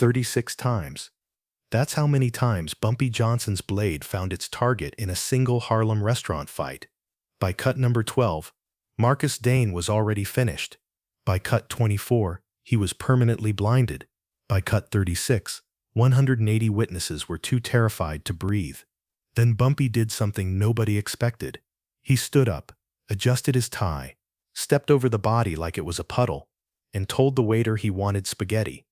36 times. That's how many times Bumpy Johnson's blade found its target in a single Harlem restaurant fight. By cut number 12, Marcus Dane was already finished. By cut 24, he was permanently blinded. By cut 36, 180 witnesses were too terrified to breathe. Then Bumpy did something nobody expected. He stood up, adjusted his tie, stepped over the body like it was a puddle, and told the waiter he wanted spaghetti.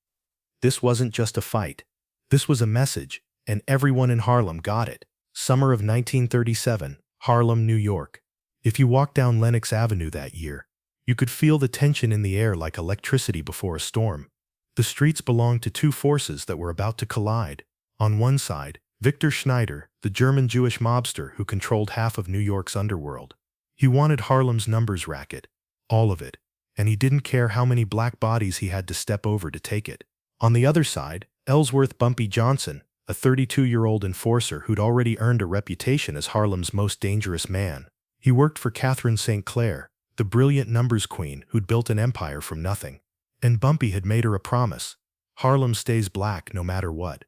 This wasn't just a fight. This was a message, and everyone in Harlem got it. Summer of 1937, Harlem, New York. If you walked down Lenox Avenue that year, you could feel the tension in the air like electricity before a storm. The streets belonged to two forces that were about to collide. On one side, Viktor Schneider, the German Jewish mobster who controlled half of New York's underworld. He wanted Harlem's numbers racket, all of it, and he didn't care how many black bodies he had to step over to take it. On the other side, Ellsworth Bumpy Johnson, a 32-year-old enforcer who'd already earned a reputation as Harlem's most dangerous man. He worked for Catherine St. Clair, the brilliant numbers queen who'd built an empire from nothing. And Bumpy had made her a promise. Harlem stays black no matter what.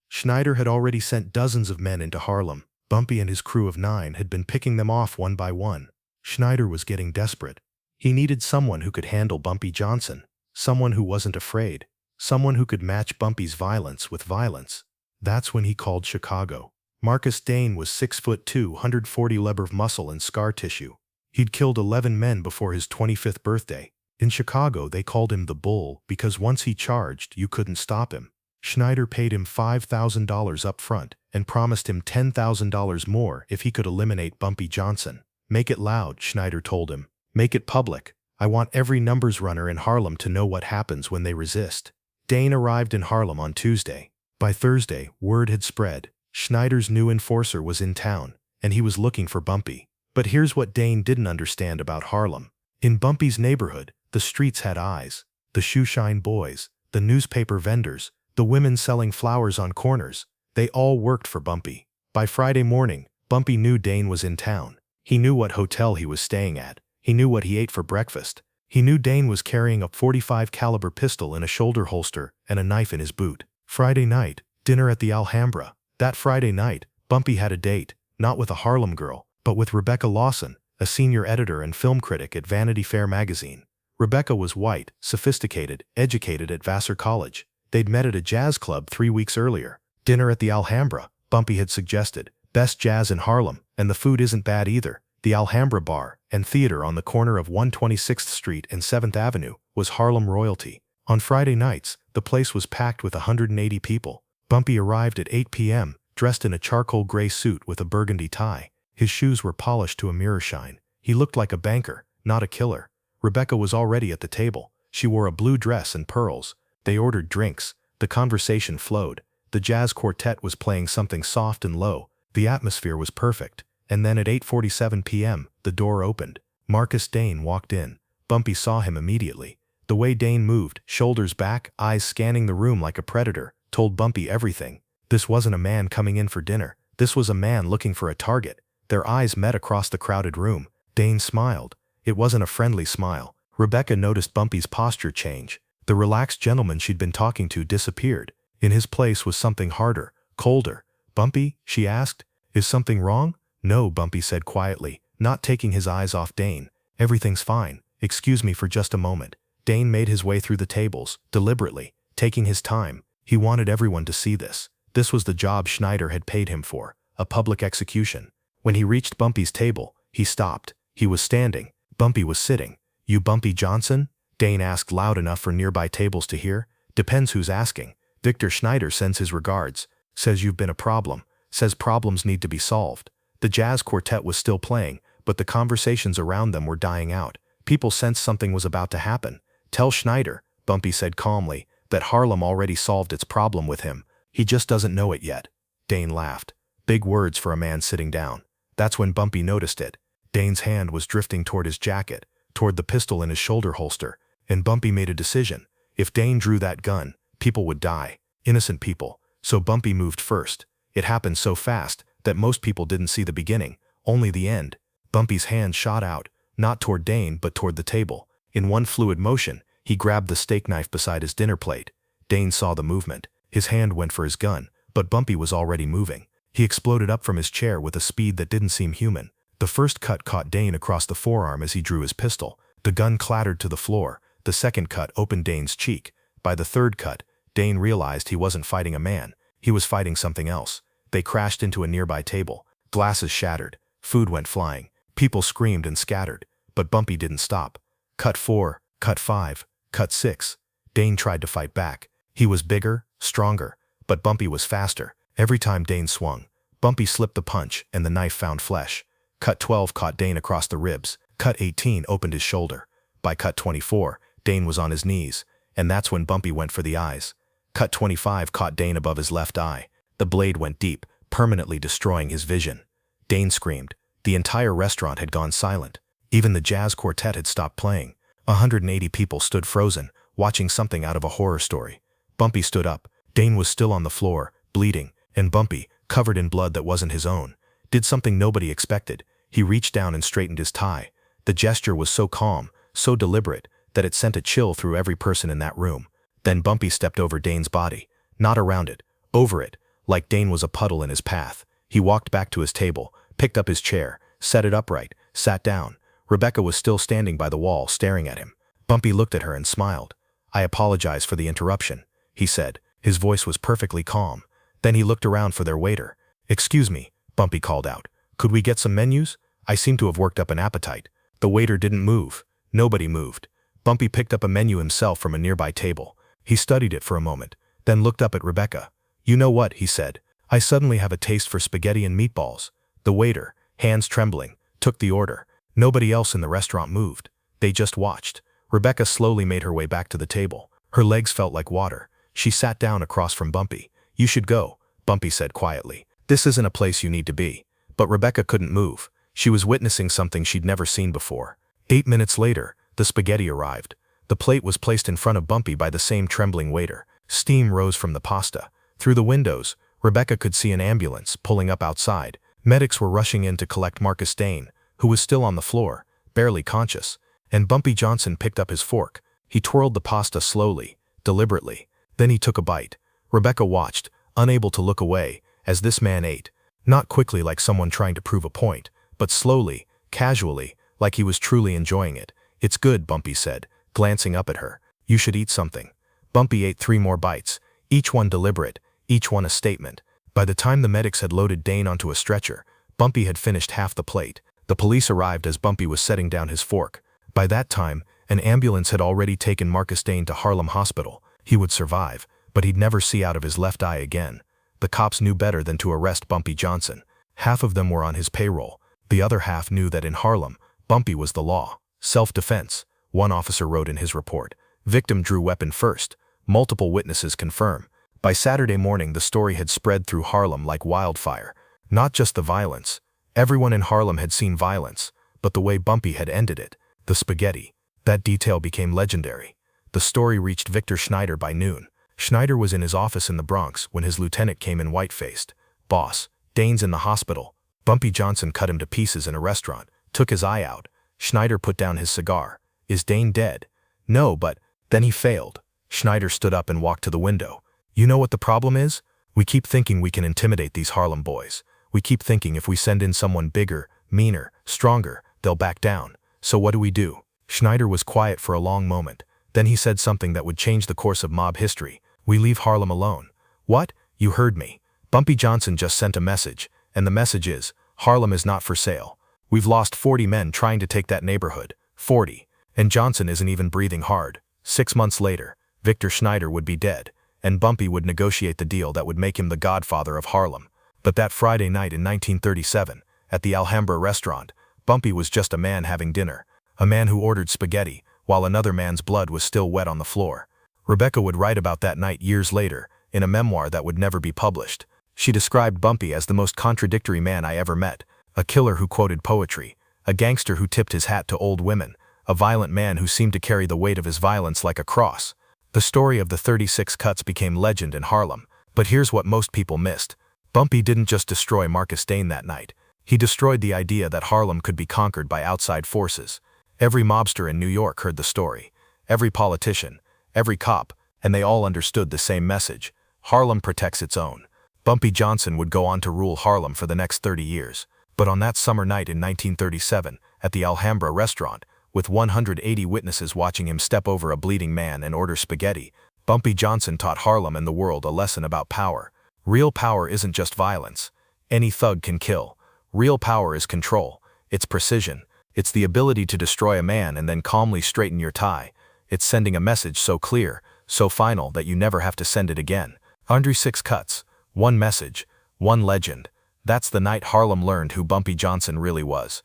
Schneider had already sent dozens of men into Harlem. Bumpy and his crew of 9 had been picking them off one by one. Schneider was getting desperate. He needed someone who could handle Bumpy Johnson, someone who wasn't afraid, someone who could match Bumpy's violence with violence. That's when he called Chicago. Marcus Dane was 6'2", 140 libre of muscle and scar tissue. He'd killed 11 men before his 25th birthday. In Chicago, they called him the Bull because once he charged, you couldn't stop him. Schneider paid him $5,000 up front and promised him $10,000 more if he could eliminate Bumpy Johnson. Make it loud, Schneider told him. Make it public. I want every numbers runner in Harlem to know what happens when they resist. Dane arrived in Harlem on Tuesday. By Thursday, word had spread. Schneider's new enforcer was in town, and he was looking for Bumpy. But here's what Dane didn't understand about Harlem. In Bumpy's neighborhood, the streets had eyes. The shoeshine boys, the newspaper vendors, the women selling flowers on corners, they all worked for Bumpy. By Friday morning, Bumpy knew Dane was in town. He knew what hotel he was staying at. He knew what he ate for breakfast. He knew Dane was carrying a .45 caliber pistol in a shoulder holster and a knife in his boot. Friday night, dinner at the Alhambra. That Friday night, Bumpy had a date, not with a Harlem girl, but with Rebecca Lawson, a senior editor and film critic at Vanity Fair magazine. Rebecca was white, sophisticated, educated at Vassar College. They'd met at a jazz club 3 weeks earlier. Dinner at the Alhambra, Bumpy had suggested. Best jazz in Harlem, and the food isn't bad either. The Alhambra bar and theater on the corner of 126th Street and 7th Avenue was Harlem royalty. On Friday nights, the place was packed with 180 people. Bumpy arrived at 8 p.m., dressed in a charcoal gray suit with a burgundy tie. His shoes were polished to a mirror shine. He looked like a banker, not a killer. Rebecca was already at the table. She wore a blue dress and pearls. They ordered drinks. The conversation flowed. The jazz quartet was playing something soft and low. The atmosphere was perfect. And then at 8:47 p.m., the door opened. Marcus Dane walked in. Bumpy saw him immediately. The way Dane moved, shoulders back, eyes scanning the room like a predator, told Bumpy everything. This wasn't a man coming in for dinner. This was a man looking for a target. Their eyes met across the crowded room. Dane smiled. It wasn't a friendly smile. Rebecca noticed Bumpy's posture change. The relaxed gentleman she'd been talking to disappeared. In his place was something harder, colder. "Bumpy?" she asked. "Is something wrong?" "No," Bumpy said quietly, not taking his eyes off Dane. "Everything's fine. Excuse me for just a moment." Dane made his way through the tables, deliberately, taking his time. He wanted everyone to see this. This was the job Schneider had paid him for, a public execution. When he reached Bumpy's table, he stopped. He was standing. Bumpy was sitting. "You Bumpy Johnson?" Dane asked loud enough for nearby tables to hear. "Depends who's asking. Viktor Schneider sends his regards. Says you've been a problem. Says problems need to be solved." The jazz quartet was still playing, but the conversations around them were dying out. People sensed something was about to happen. "Tell Schneider," Bumpy said calmly, "that Harlem already solved its problem with him. He just doesn't know it yet." Dane laughed. Big words for a man sitting down. That's when Bumpy noticed it. Dane's hand was drifting toward his jacket, toward the pistol in his shoulder holster, and Bumpy made a decision. If Dane drew that gun, people would die. Innocent people. So Bumpy moved first. It happened so fast that most people didn't see the beginning, only the end. Bumpy's hand shot out, not toward Dane but toward the table. In one fluid motion, he grabbed the steak knife beside his dinner plate. Dane saw the movement. His hand went for his gun, but Bumpy was already moving. He exploded up from his chair with a speed that didn't seem human. The first cut caught Dane across the forearm as he drew his pistol. The gun clattered to the floor. The second cut opened Dane's cheek. By the third cut, Dane realized he wasn't fighting a man. He was fighting something else. They crashed into a nearby table. Glasses shattered. Food went flying. People screamed and scattered. But Bumpy didn't stop. Cut 4, cut 5, cut 6. Dane tried to fight back. He was bigger, stronger, but Bumpy was faster. Every time Dane swung, Bumpy slipped the punch and the knife found flesh. Cut 12 caught Dane across the ribs. Cut 18 opened his shoulder. By cut 24, Dane was on his knees, and that's when Bumpy went for the eyes. Cut 25 caught Dane above his left eye. The blade went deep, permanently destroying his vision. Dane screamed. The entire restaurant had gone silent. Even the jazz quartet had stopped playing. 180 people stood frozen, watching something out of a horror story. Bumpy stood up. Dane was still on the floor, bleeding, and Bumpy, covered in blood that wasn't his own, did something nobody expected. He reached down and straightened his tie. The gesture was so calm, so deliberate, that it sent a chill through every person in that room. Then Bumpy stepped over Dane's body, not around it, over it, like Dane was a puddle in his path. He walked back to his table, picked up his chair, set it upright, sat down. Rebecca was still standing by the wall, staring at him. Bumpy looked at her and smiled. "I apologize for the interruption," he said. His voice was perfectly calm. Then he looked around for their waiter. "Excuse me," Bumpy called out. "Could we get some menus? I seem to have worked up an appetite." The waiter didn't move. Nobody moved. Bumpy picked up a menu himself from a nearby table. He studied it for a moment, then looked up at Rebecca. "You know what," he said. "I suddenly have a taste for spaghetti and meatballs." The waiter, hands trembling, took the order. Nobody else in the restaurant moved. They just watched. Rebecca slowly made her way back to the table. Her legs felt like water. She sat down across from Bumpy. "You should go," Bumpy said quietly. "This isn't a place you need to be." But Rebecca couldn't move. She was witnessing something she'd never seen before. 8 minutes later, the spaghetti arrived. The plate was placed in front of Bumpy by the same trembling waiter. Steam rose from the pasta. Through the windows, Rebecca could see an ambulance pulling up outside. Medics were rushing in to collect Marcus Dane, who was still on the floor, barely conscious. And Bumpy Johnson picked up his fork. He twirled the pasta slowly, deliberately. Then he took a bite. Rebecca watched, unable to look away, as this man ate. Not quickly like someone trying to prove a point, but slowly, casually, like he was truly enjoying it. "It's good," Bumpy said, glancing up at her. "You should eat something." Bumpy ate 3 more bites, each one deliberate, each one a statement. By the time the medics had loaded Dane onto a stretcher, Bumpy had finished half the plate. The police arrived as Bumpy was setting down his fork. By that time, an ambulance had already taken Marcus Dane to Harlem Hospital. He would survive, but he'd never see out of his left eye again. The cops knew better than to arrest Bumpy Johnson. Half of them were on his payroll. The other half knew that in Harlem, Bumpy was the law. "Self-defense," one officer wrote in his report. "Victim drew weapon first. Multiple witnesses confirm." By Saturday morning, the story had spread through Harlem like wildfire. Not just the violence. Everyone in Harlem had seen violence, but the way Bumpy had ended it, the spaghetti, that detail became legendary. The story reached Viktor Schneider by noon. Schneider was in his office in the Bronx when his lieutenant came in white-faced. "Boss, Dane's in the hospital." Bumpy Johnson cut him to pieces in a restaurant, took his eye out. Schneider put down his cigar. "Is Dane dead?" "No, but..." Then he failed. Schneider stood up and walked to the window. "You know what the problem is? We keep thinking we can intimidate these Harlem boys. We keep thinking if we send in someone bigger, meaner, stronger, they'll back down. So what do?" Schneider was quiet for a long moment. Then he said something that would change the course of mob history. "We leave Harlem alone." "What? You heard me. Bumpy Johnson just sent a message, and the message is, Harlem is not for sale. We've lost 40 men trying to take that neighborhood. 40. And Johnson isn't even breathing hard. 6 months later, Viktor Schneider would be dead, and Bumpy would negotiate the deal that would make him the godfather of Harlem. But that Friday night in 1937, at the Alhambra restaurant, Bumpy was just a man having dinner. A man who ordered spaghetti, while another man's blood was still wet on the floor. Rebecca would write about that night years later, in a memoir that would never be published. She described Bumpy as the most contradictory man I ever met. A killer who quoted poetry, a gangster who tipped his hat to old women, a violent man who seemed to carry the weight of his violence like a cross. The story of the 36 cuts became legend in Harlem. But here's what most people missed. Bumpy didn't just destroy Marcus Dane that night. He destroyed the idea that Harlem could be conquered by outside forces. Every mobster in New York heard the story. Every politician, every cop, and they all understood the same message: Harlem protects its own. Bumpy Johnson would go on to rule Harlem for the next 30 years. But on that summer night in 1937, at the Alhambra restaurant, with 180 witnesses watching him step over a bleeding man and order spaghetti, Bumpy Johnson taught Harlem and the world a lesson about power. Real power isn't just violence. Any thug can kill. Real power is control. It's precision. It's the ability to destroy a man and then calmly straighten your tie. It's sending a message so clear, so final that you never have to send it again. 106 cuts. One message. One legend. That's the night Harlem learned who Bumpy Johnson really was.